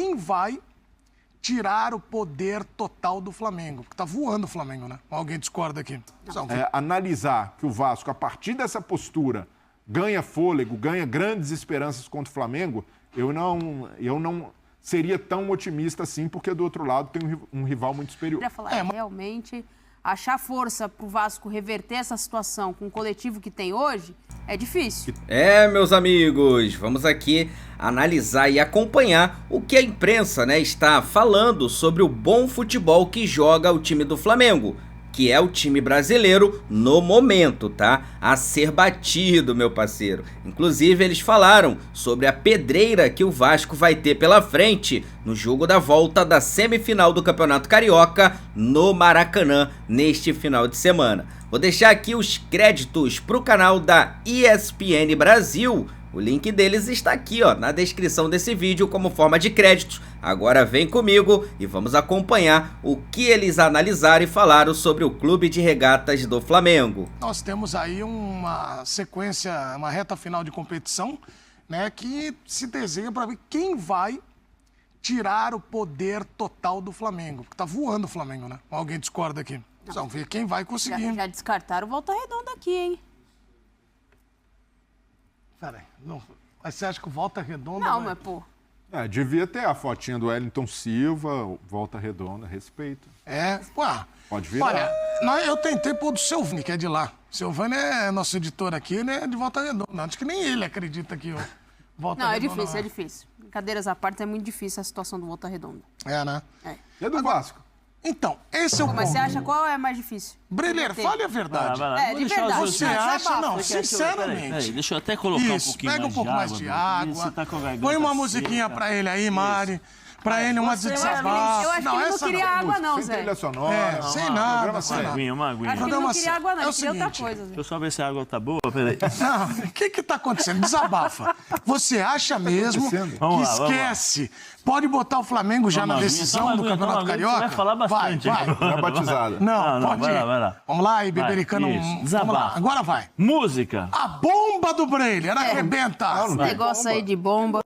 quem vai tirar o poder total do Flamengo. Porque tá voando o Flamengo, né? Alguém discorda aqui. Analisar que o Vasco, a partir dessa postura, ganha fôlego, ganha grandes esperanças contra o Flamengo, eu não seria tão otimista assim, porque do outro lado tem um rival muito superior. Realmente, achar força para o Vasco reverter essa situação com o coletivo que tem hoje é difícil. Meus amigos, vamos aqui analisar e acompanhar o que a imprensa, está falando sobre o bom futebol que joga o time do Flamengo, que é o time brasileiro no momento, tá? A ser batido, meu parceiro. Inclusive, eles falaram sobre a pedreira que o Vasco vai ter pela frente no jogo da volta da semifinal do Campeonato Carioca no Maracanã neste final de semana. Vou deixar aqui os créditos pro canal da ESPN Brasil. O link deles está aqui, na descrição desse vídeo como forma de créditos. Agora vem comigo e vamos acompanhar o que eles analisaram e falaram sobre o Clube de Regatas do Flamengo. Nós temos aí uma sequência, uma reta final de competição, que se desenha para ver quem vai tirar o poder total do Flamengo. Porque tá voando o Flamengo, né? Alguém discorda aqui. Vamos ver quem vai conseguir. Já descartaram o Volta Redonda aqui, hein? Peraí, não. Mas você acha que o Volta Redonda... Não, mas pô... Devia ter a fotinha do Wellington Silva, Volta Redonda, respeito. Pode virar. Olha, eu tentei pôr do Silvani, que é de lá. Silvani é nosso editor aqui, ele é de Volta Redonda. Acho que nem ele acredita que o Volta Redonda... Não, é difícil. Brincadeiras à parte, é muito difícil a situação do Volta Redonda. Né? E a do Vasco? Então, esse é o ponto. Mas você acha qual é mais difícil? Breler, fale a verdade. Vai lá. De verdade. Você acha? Não, sinceramente. Peraí, deixa eu até colocar um pouquinho pega um pouco mais de água. Tá põe uma musiquinha pra ele aí, Mari. Pra ele, uma de desabafo. Eu acho que ele não queria água, não, Zé. Sem trilha sonora. Sem nada. Uma aguinha. Acho que ele não queria água, não. Ele queria outra coisa, Zé. Deixa eu só ver se a água tá boa. Peraí. Não, o que tá acontecendo? Desabafa. Você acha mesmo que esquece? Pode botar o Flamengo já na decisão do Campeonato Carioca? Vai falar bastante. Vai batizada. Não, pode ir. Vai lá. Vamos lá, e Bebericano. Vamos lá, agora vai. Música. A bomba do Breler, arrebenta. Esse negócio aí de bomba.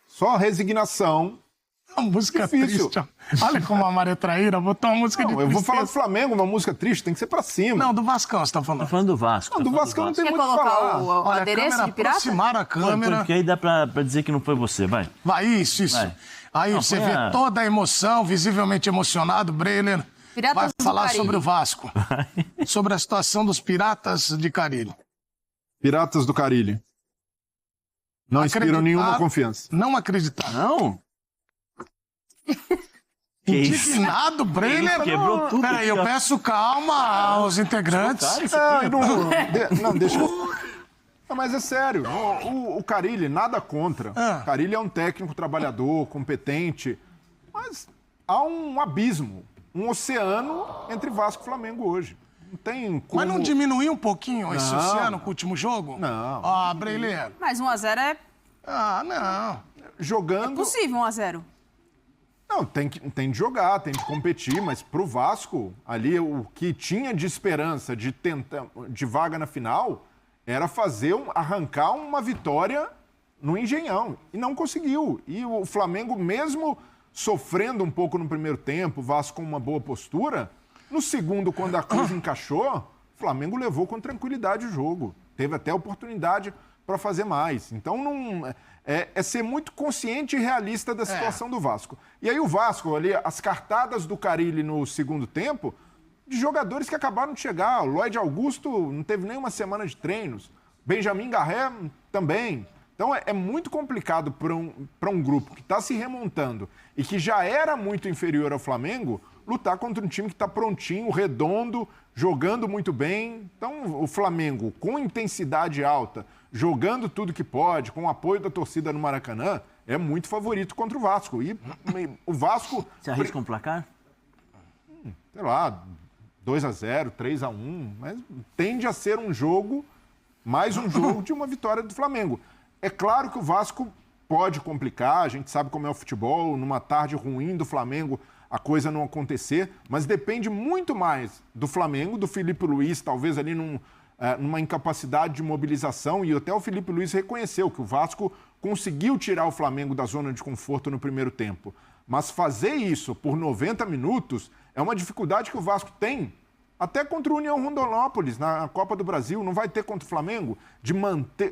Só resignação. Uma música difícil. Triste. Olha como a Maria é traíra, botou uma música de eu vou falar do Flamengo, uma música triste, tem que ser pra cima. Não, do Vascão você tá falando. Tá falando do Vasco. Não, do Vasco não tem Quer muito o que colocar falar. o adereço de pirata? Aproximar a câmera. Porque aí dá pra dizer que não foi você, vai. Vai, isso. Vai. Aí Não, você põe vê a- toda a emoção, visivelmente emocionado, Breler Piratas vai do falar Caribe. sobre o Vasco. Sobre a situação dos Piratas de Caribe. Piratas do Carilho. Não inspiram nenhuma confiança. Não acreditar. Não? Que isso? Indignado, Breler. Quebrou tudo Peraí, aqui, eu ó. peço calma aos integrantes. Não, deixa eu... Não, mas é sério, o Carille, nada contra. O Carille é um técnico trabalhador, competente, mas há um abismo, um oceano entre Vasco e Flamengo hoje. Não tem como... Mas não diminuiu um pouquinho esse oceano com o último jogo? Não. Breler. Mas 1-0 é Não. Jogando... possível, 1-0. Não, tem de jogar, tem de competir, mas pro Vasco, ali, o que tinha de esperança de tentar, de vaga na final, era arrancar uma vitória no Engenhão. E não conseguiu. E o Flamengo, mesmo sofrendo um pouco no primeiro tempo, o Vasco com uma boa postura, no segundo, quando a Cruz encaixou, o Flamengo levou com tranquilidade o jogo. Teve até oportunidade para fazer mais. Então, é ser muito consciente e realista da situação do Vasco. E aí o Vasco, ali, as cartadas do Carille no segundo tempo, de jogadores que acabaram de chegar. O Lloyd Augusto não teve nem uma semana de treinos. Benjamin Garré também. Então é muito complicado para um grupo que está se remontando e que já era muito inferior ao Flamengo, lutar contra um time que está prontinho, redondo, jogando muito bem. Então o Flamengo, com intensidade alta, jogando tudo que pode, com o apoio da torcida no Maracanã, é muito favorito contra o Vasco. E o Vasco... Você arrisca um placar? Sei lá, 2-0, 3-1, mas tende a ser mais um jogo de uma vitória do Flamengo. É claro que o Vasco pode complicar, a gente sabe como é o futebol, numa tarde ruim do Flamengo a coisa não acontecer, mas depende muito mais do Flamengo, do Felipe Luiz, talvez ali numa incapacidade de mobilização, e até o Felipe Luiz reconheceu que o Vasco conseguiu tirar o Flamengo da zona de conforto no primeiro tempo. Mas fazer isso por 90 minutos é uma dificuldade que o Vasco tem até contra o União Rondonópolis, na Copa do Brasil. Não vai ter contra o Flamengo de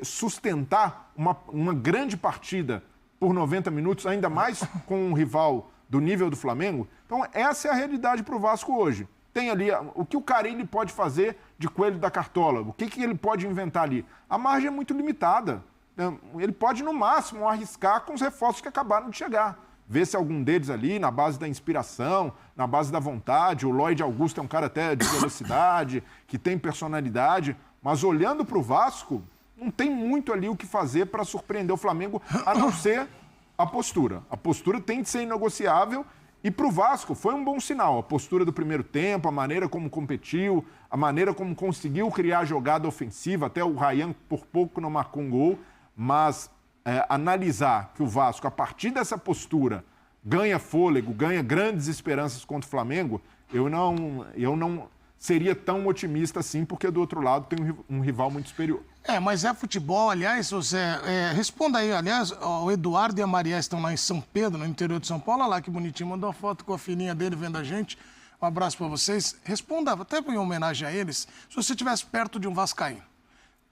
sustentar uma grande partida por 90 minutos, ainda mais com um rival do nível do Flamengo. Então, essa é a realidade para o Vasco hoje. Tem ali o que o Carille pode fazer de coelho da cartola, o que ele pode inventar ali. A margem é muito limitada. Ele pode, no máximo, arriscar com os reforços que acabaram de chegar. Ver se algum deles ali, na base da inspiração, na base da vontade. O Lloyd Augusto é um cara até de velocidade, que tem personalidade. Mas olhando para o Vasco, não tem muito ali o que fazer para surpreender o Flamengo, a não ser a postura. A postura tem de ser inegociável. E para o Vasco foi um bom sinal. A postura do primeiro tempo, a maneira como competiu, a maneira como conseguiu criar jogada ofensiva. Até o Ryan, por pouco, não marcou um gol. Mas analisar que o Vasco, a partir dessa postura, ganha fôlego, ganha grandes esperanças contra o Flamengo, eu não seria tão otimista assim, porque do outro lado tem um rival muito superior. Mas é futebol, aliás, responda aí, aliás, o Eduardo e a Maria estão lá em São Pedro, no interior de São Paulo, olha lá que bonitinho, mandou uma foto com a filhinha dele vendo a gente, um abraço para vocês. Responda, até em homenagem a eles, se você estivesse perto de um vascaíno,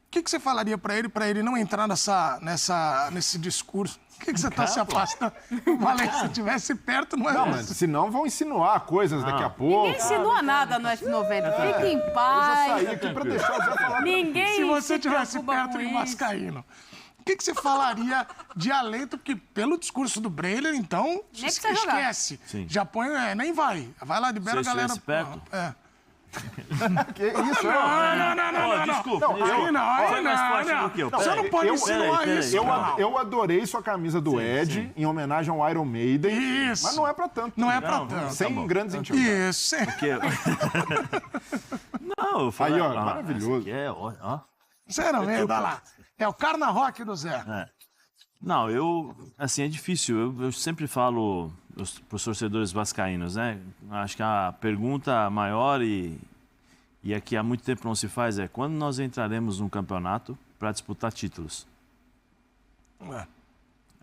o que você falaria para ele não entrar nesse discurso? Por que você está se afastando? Eu falei, se estivesse perto, não é Não, mas senão vão insinuar coisas daqui a pouco. Ninguém insinua nada no F90. Fique em paz. Eu já saí aqui para deixar o Zé falar. Ninguém Se você se estivesse preocupa perto com de um isso. vascaíno, o que você falaria de alento? Porque pelo discurso do Breiner, então, precisa jogar. esquece. Sim. Já põe, nem vai. Vai lá, libera Se a eu galera. estivesse perto? Que isso? Não. Desculpa. Aí não. do que eu. Você não pode insinuar peraí. isso. Eu adorei sua camisa do Ed, em homenagem ao Iron Maiden. Isso. Mas não é pra tanto. Não é pra Não, tanto. Sem grandes intimidades. Isso. Que... Não, eu falei... Aí, ó, maravilhoso. Ó. Sinceramente, olha lá. É o Carna Rock do Zé. Não, assim, é difícil. Eu sempre falo para os torcedores vascaínos, né? Acho que a pergunta maior e a que há muito tempo não se faz é quando nós entraremos num campeonato para disputar títulos?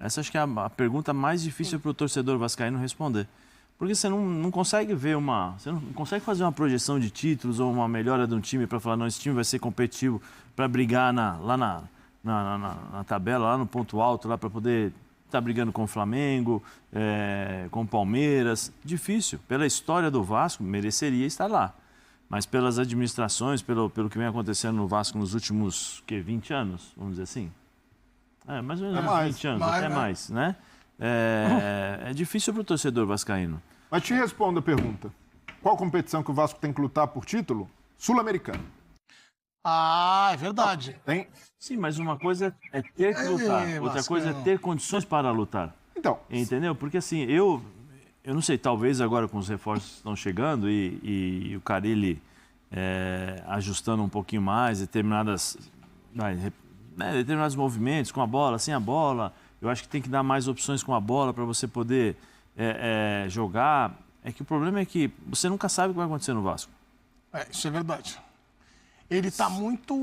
Essa acho que é a pergunta mais difícil para o torcedor vascaíno responder. Porque você não consegue ver você não consegue fazer uma projeção de títulos ou uma melhora de um time para falar, não, esse time vai ser competitivo para brigar lá na tabela, lá no ponto alto, lá para poder estar brigando com o Flamengo, com o Palmeiras. Difícil. Pela história do Vasco, mereceria estar lá. Mas pelas administrações, pelo que vem acontecendo no Vasco nos últimos 20 anos, vamos dizer assim? Mais ou menos mais. 20 anos, Mais, até né? mais, né? É difícil para o torcedor vascaíno. Mas te respondo a pergunta. Qual competição que o Vasco tem que lutar por título? Sul-Americana. É verdade. Tem? Sim, mas uma coisa é ter que lutar, outra Vascão. coisa é ter condições para lutar. Então, Entendeu? Porque assim, eu não sei, talvez agora com os reforços que estão chegando e o Carille ajustando um pouquinho mais determinados movimentos com a bola, sem a bola, eu acho que tem que dar mais opções com a bola para você poder jogar. É que o problema é que você nunca sabe o que vai acontecer no Vasco. Isso é verdade. Ele tá muito...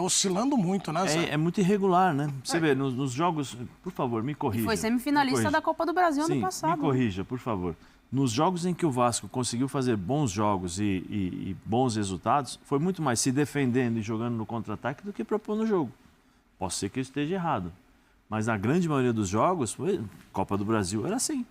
oscilando muito, né, Zé? É muito irregular, né? Você vê, nos jogos... Por favor, me corrija. Foi semifinalista da Copa do Brasil ano Sim, passado. me corrija, por favor. Nos jogos em que o Vasco conseguiu fazer bons jogos e bons resultados, foi muito mais se defendendo e jogando no contra-ataque do que propondo o jogo. Posso ser que eu esteja errado. Mas na grande maioria dos jogos, Copa do Brasil era assim.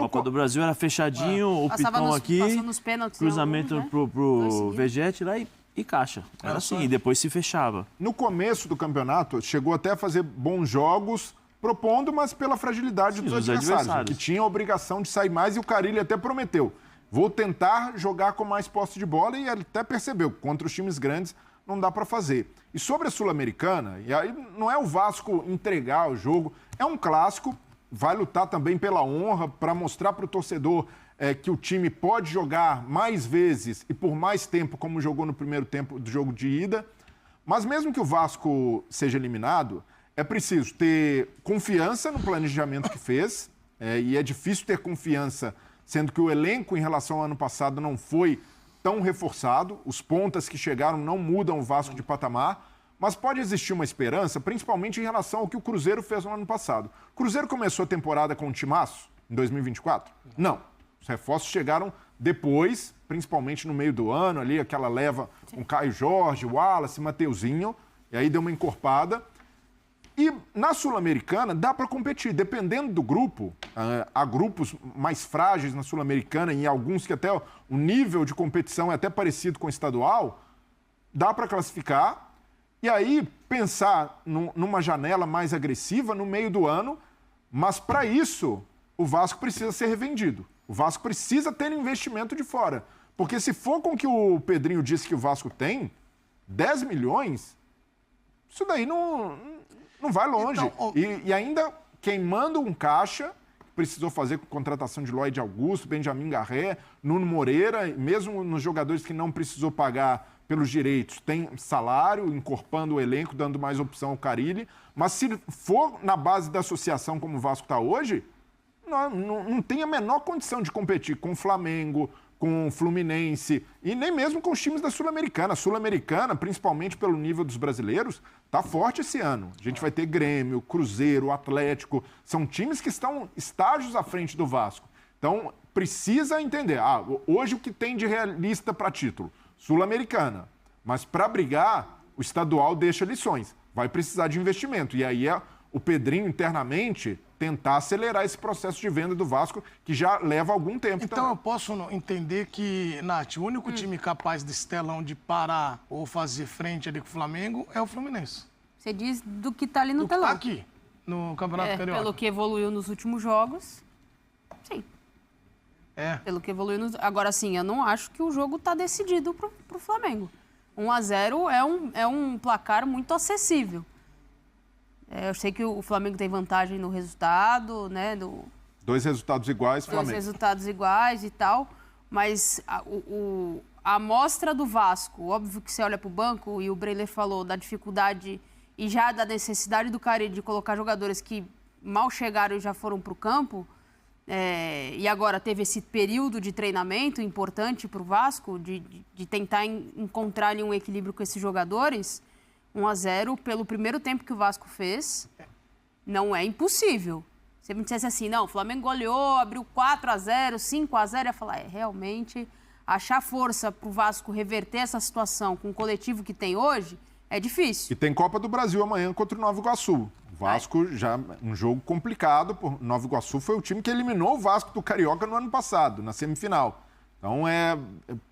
Copa do Brasil era fechadinho, o Passava Pitão nos- aqui, passou nos pênaltis, cruzamento né? pro Dois seguidos. Vegete lá e caixa. Era assim, e depois se fechava. no começo do campeonato, chegou até a fazer bons jogos, propondo, mas pela fragilidade dos dos adversários, adversários. que tinha a obrigação de sair mais, e o Carille até prometeu. Vou tentar jogar com mais posse de bola, e ele até percebeu que contra os times grandes não dá para fazer. E sobre a Sul-Americana, e aí não é o Vasco entregar o jogo, é um clássico, vai lutar também pela honra, para mostrar para o torcedor que o time pode jogar mais vezes e por mais tempo, como jogou no primeiro tempo do jogo de ida. Mas mesmo que o Vasco seja eliminado, é preciso ter confiança no planejamento que fez, e é difícil ter confiança, sendo que o elenco em relação ao ano passado não foi tão reforçado, os pontas que chegaram não mudam o Vasco de patamar, Mas pode existir uma esperança, principalmente em relação ao que o Cruzeiro fez no ano passado. O Cruzeiro começou a temporada com um timaço em 2024? Não. Os reforços chegaram depois, principalmente no meio do ano, ali aquela leva com Caio Jorge, Wallace, Mateuzinho, e aí deu uma encorpada. E na Sul-Americana dá para competir, dependendo do grupo. Há grupos mais frágeis na Sul-Americana e alguns que até o nível de competição é até parecido com o estadual. Dá para classificar e aí pensar numa janela mais agressiva no meio do ano, mas para isso o Vasco precisa ser revendido. O Vasco precisa ter investimento de fora. Porque se for com o que o Pedrinho disse que o Vasco tem, 10 milhões, isso daí não vai longe. Então, e ainda queimando um caixa, precisou fazer com contratação de Lloyd Augusto, Benjamin Garré, Nuno Moreira, mesmo nos jogadores que não precisou pagar pelos direitos, tem salário, encorpando o elenco, dando mais opção ao Carille. Mas se for na base da associação como o Vasco está hoje, não tem a menor condição de competir com o Flamengo, com o Fluminense e nem mesmo com os times da Sul-Americana. A Sul-Americana, principalmente pelo nível dos brasileiros, está forte esse ano. A gente vai ter Grêmio, Cruzeiro, Atlético. São times que estão estágios à frente do Vasco. Então, precisa entender. Hoje o que tem de realista para título? Sul-Americana. Mas para brigar, o estadual deixa lições. Vai precisar de investimento. E aí é o Pedrinho internamente tentar acelerar esse processo de venda do Vasco, que já leva algum tempo. Então eu posso entender que, Nath, o único time capaz desse telão de parar ou fazer frente ali com o Flamengo é o Fluminense. Você diz do que está ali no telão. Tá aqui, no Campeonato Carioca. Pelo que evoluiu nos últimos jogos, sim. Pelo que evoluiu nos... Agora, sim, eu não acho que o jogo está decidido pro Flamengo. 1-0 é um placar muito acessível. Eu sei que o Flamengo tem vantagem no resultado, né? 2 resultados iguais, Flamengo. 2 resultados iguais e tal, mas a amostra do Vasco, óbvio que você olha para o banco e o Breler falou da dificuldade e já da necessidade do Carille de colocar jogadores que mal chegaram e já foram para o campo, e agora teve esse período de treinamento importante para o Vasco, de tentar encontrar ali um equilíbrio com esses jogadores. 1-0 pelo primeiro tempo que o Vasco fez, não é impossível. Se me dissesse assim, não, o Flamengo goleou, abriu 4-0, 5-0, eu ia falar, realmente, achar força para o Vasco reverter essa situação com o coletivo que tem hoje, é difícil. E tem Copa do Brasil amanhã contra o Nova Iguaçu. O Vasco já um jogo complicado, Nova Iguaçu foi o time que eliminou o Vasco do Carioca no ano passado, na semifinal. Então,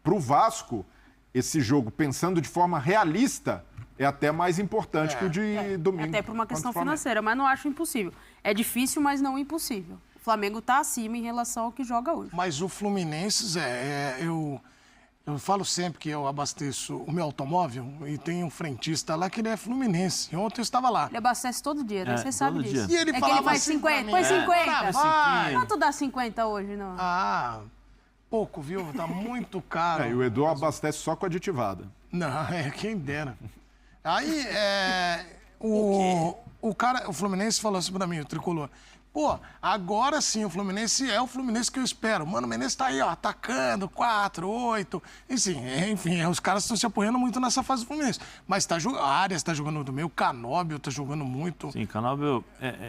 para o Vasco, esse jogo, pensando de forma realista, é até mais importante que o de domingo. Até por uma questão financeira, mas não acho impossível. É difícil, mas não impossível. O Flamengo está acima em relação ao que joga hoje. Mas o Fluminense, eu falo sempre que eu abasteço o meu automóvel e tem um frentista lá que ele é fluminense. E ontem eu estava lá. Ele abastece todo dia, né? Você sabe disso. E ele falava que ele faz assim 50. Põe 50. Vai. Quanto dá 50 hoje, não? Pouco, viu? Tá muito caro. E o Edu abastece só com aditivada. Não, quem dera. Aí, o Fluminense falou assim pra mim, o tricolor. Pô, agora sim, o Fluminense é o Fluminense que eu espero. Mano, o Menezes tá aí, ó, atacando, 4, 8. Enfim, os caras estão se apoiando muito nessa fase do Fluminense. Mas a Arias tá jogando muito bem, o Canóbio tá jogando muito. Sim, Canóbio,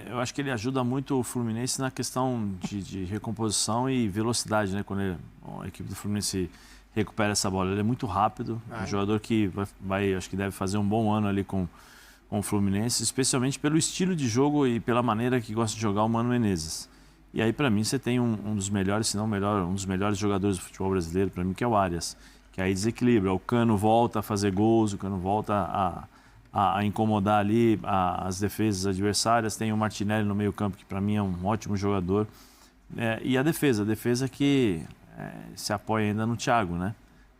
eu acho que ele ajuda muito o Fluminense na questão de recomposição e velocidade, né? Quando a equipe do Fluminense recupera essa bola. Ele é muito rápido, um jogador que acho que deve fazer um bom ano ali com o Fluminense, especialmente pelo estilo de jogo e pela maneira que gosta de jogar o Mano Menezes. E aí, para mim, você tem um dos melhores, se não melhor, um dos melhores jogadores do futebol brasileiro, para mim, que é o Arias, que aí desequilibra. O Cano volta a fazer gols, o Cano volta a incomodar ali as defesas adversárias. Tem o Martinelli no meio campo, que para mim é um ótimo jogador. E a defesa que se apoia ainda no Thiago, né?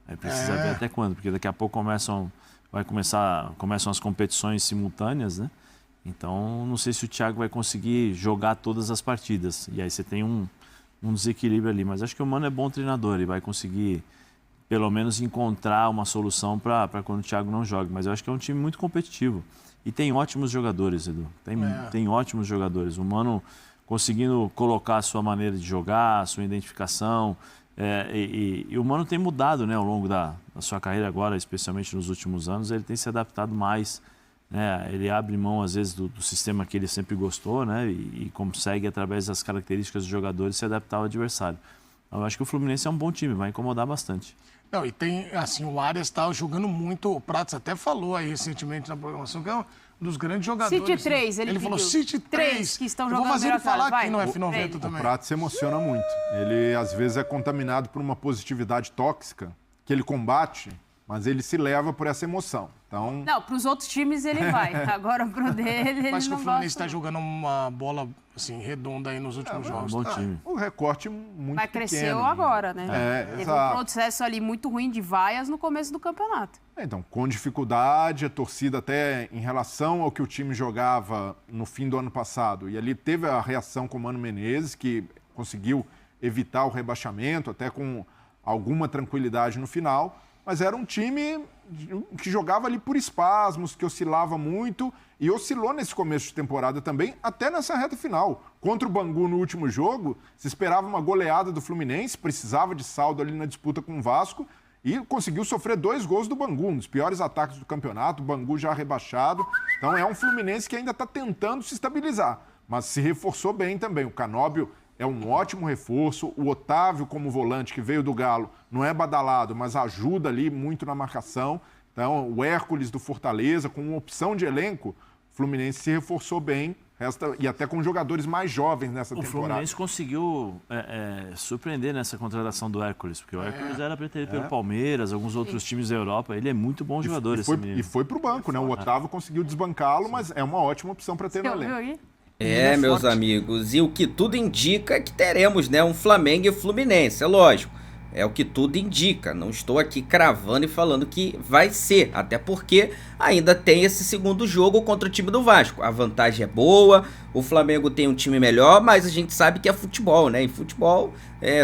Aí precisa ver até quando, porque daqui a pouco começam as competições simultâneas, né? Então, não sei se o Thiago vai conseguir jogar todas as partidas. E aí você tem um desequilíbrio ali. Mas acho que o Mano é bom treinador e vai conseguir, pelo menos, encontrar uma solução para quando o Thiago não jogue. Mas eu acho que é um time muito competitivo. E tem ótimos jogadores, Edu. Tem ótimos jogadores. O Mano conseguindo colocar a sua maneira de jogar, a sua identificação. E o Mano tem mudado, né, ao longo da sua carreira agora, especialmente nos últimos anos. Ele tem se adaptado mais né? Ele abre mão, às vezes, do sistema que ele sempre gostou, né? E consegue, através das características dos jogadores, se adaptar ao adversário. Eu acho que o Fluminense é um bom time, vai incomodar bastante. Não, e tem, assim, o Arias tá jogando muito. O Pratos até falou aí recentemente na programação que é um dos grandes jogadores. City 3, ele falou pediu. City 3. Que estão Eu vou jogando fazer ele melhor que ela. falar Vai. aqui no F90 O também. Prato se emociona muito. Ele, às vezes, é contaminado por uma positividade tóxica que ele combate, mas ele se leva por essa emoção. Então, Não, pros outros times ele vai. Agora pro dele, ele Mas que não o Fluminense gosta. está jogando uma bola assim, redonda aí nos últimos É um jogos. bom time. o recorte muito Mas cresceu pequeno. agora, né? Teve um exato. processo ali muito ruim de vaias no começo do campeonato. Então, com dificuldade, a torcida até em relação ao que o time jogava no fim do ano passado. E ali teve a reação com o Mano Menezes, que conseguiu evitar o rebaixamento, até com alguma tranquilidade no final. Mas era um time que jogava ali por espasmos, que oscilava muito e oscilou nesse começo de temporada também, até nessa reta final. Contra o Bangu no último jogo, se esperava uma goleada do Fluminense, precisava de saldo ali na disputa com o Vasco e conseguiu sofrer 2 gols do Bangu, um dos piores ataques do campeonato, o Bangu já rebaixado. Então é um Fluminense que ainda está tentando se estabilizar, mas se reforçou bem também. O Canóbio é um ótimo reforço. O Otávio, como volante, que veio do Galo, não é badalado, mas ajuda ali muito na marcação. Então, o Hércules do Fortaleza, com uma opção de elenco, o Fluminense se reforçou bem, e até com jogadores mais jovens nessa O temporada. Fluminense conseguiu surpreender nessa contratação do Hércules, porque o Hércules era preterido pelo Palmeiras, alguns outros times da Europa. Ele é muito bom jogador, esse menino. E foi pro banco, né? O Otávio conseguiu desbancá-lo, mas é uma ótima opção para ter no Você ouviu elenco. aí? É, meus amigos, e o que tudo indica é que teremos, né, um Flamengo e Fluminense, é lógico. É o que tudo indica, não estou aqui cravando e falando que vai ser, até porque ainda tem esse segundo jogo contra o time do Vasco. A vantagem é boa, o Flamengo tem um time melhor, mas a gente sabe que é futebol, né? Em futebol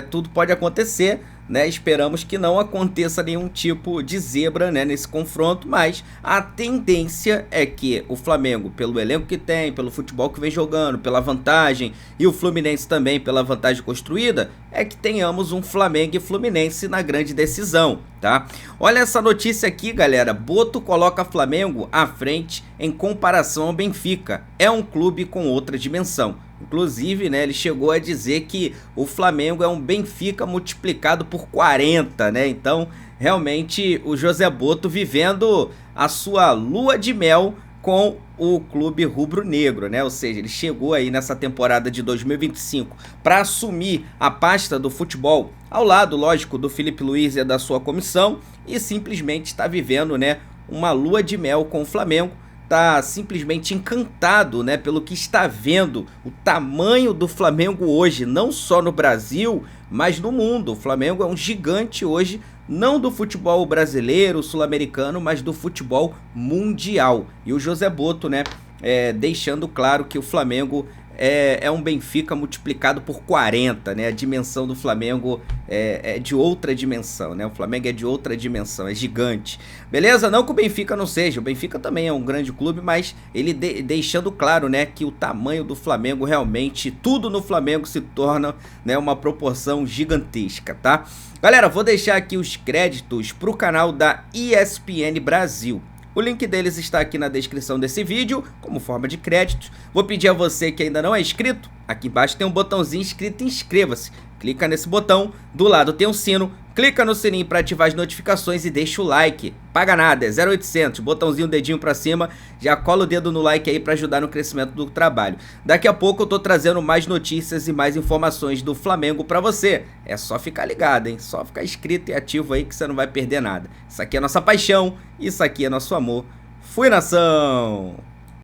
tudo pode acontecer, né? Esperamos que não aconteça nenhum tipo de zebra, né, nesse confronto, mas a tendência é que o Flamengo, pelo elenco que tem, pelo futebol que vem jogando, pela vantagem, e o Fluminense também pela vantagem construída, é que tenhamos um Flamengo e Fluminense na grande decisão, tá? Olha essa notícia aqui, galera. Boto coloca Flamengo à frente em comparação ao Benfica. É um clube com outra dimensão. Inclusive, né, ele chegou a dizer que o Flamengo é um Benfica multiplicado por 40, né? Então, realmente, o José Boto vivendo a sua lua de mel com o clube rubro-negro, né? Ou seja, ele chegou aí nessa temporada de 2025 para assumir a pasta do futebol, ao lado, lógico, do Felipe Luiz e da sua comissão, e simplesmente está vivendo, né, uma lua de mel com o Flamengo. Tá simplesmente encantado, né, pelo que está vendo, o tamanho do Flamengo hoje, não só no Brasil, mas no mundo. O Flamengo é um gigante hoje, não do futebol brasileiro, sul-americano, mas do futebol mundial. E o José Boto, né, deixando claro que o Flamengo é um Benfica multiplicado por 40, né? A dimensão do Flamengo é de outra dimensão, né? O Flamengo é de outra dimensão, é gigante. Beleza? Não que o Benfica não seja, o Benfica também é um grande clube, mas ele deixando claro, né, que o tamanho do Flamengo realmente, tudo no Flamengo se torna, né, uma proporção gigantesca, tá? Galera, vou deixar aqui os créditos pro canal da ESPN Brasil. O link deles está aqui na descrição desse vídeo, como forma de créditos. Vou pedir a você que ainda não é inscrito, aqui embaixo tem um botãozinho escrito inscreva-se. Clica nesse botão, do lado tem um sino, clica no sininho para ativar as notificações e deixa o like. Paga nada, é 0800, botãozinho, dedinho para cima, já cola o dedo no like aí para ajudar no crescimento do trabalho. Daqui a pouco eu tô trazendo mais notícias e mais informações do Flamengo para você. É só ficar ligado, hein? Só ficar inscrito e ativo aí que você não vai perder nada. Isso aqui é nossa paixão, isso aqui é nosso amor. Fui, nação!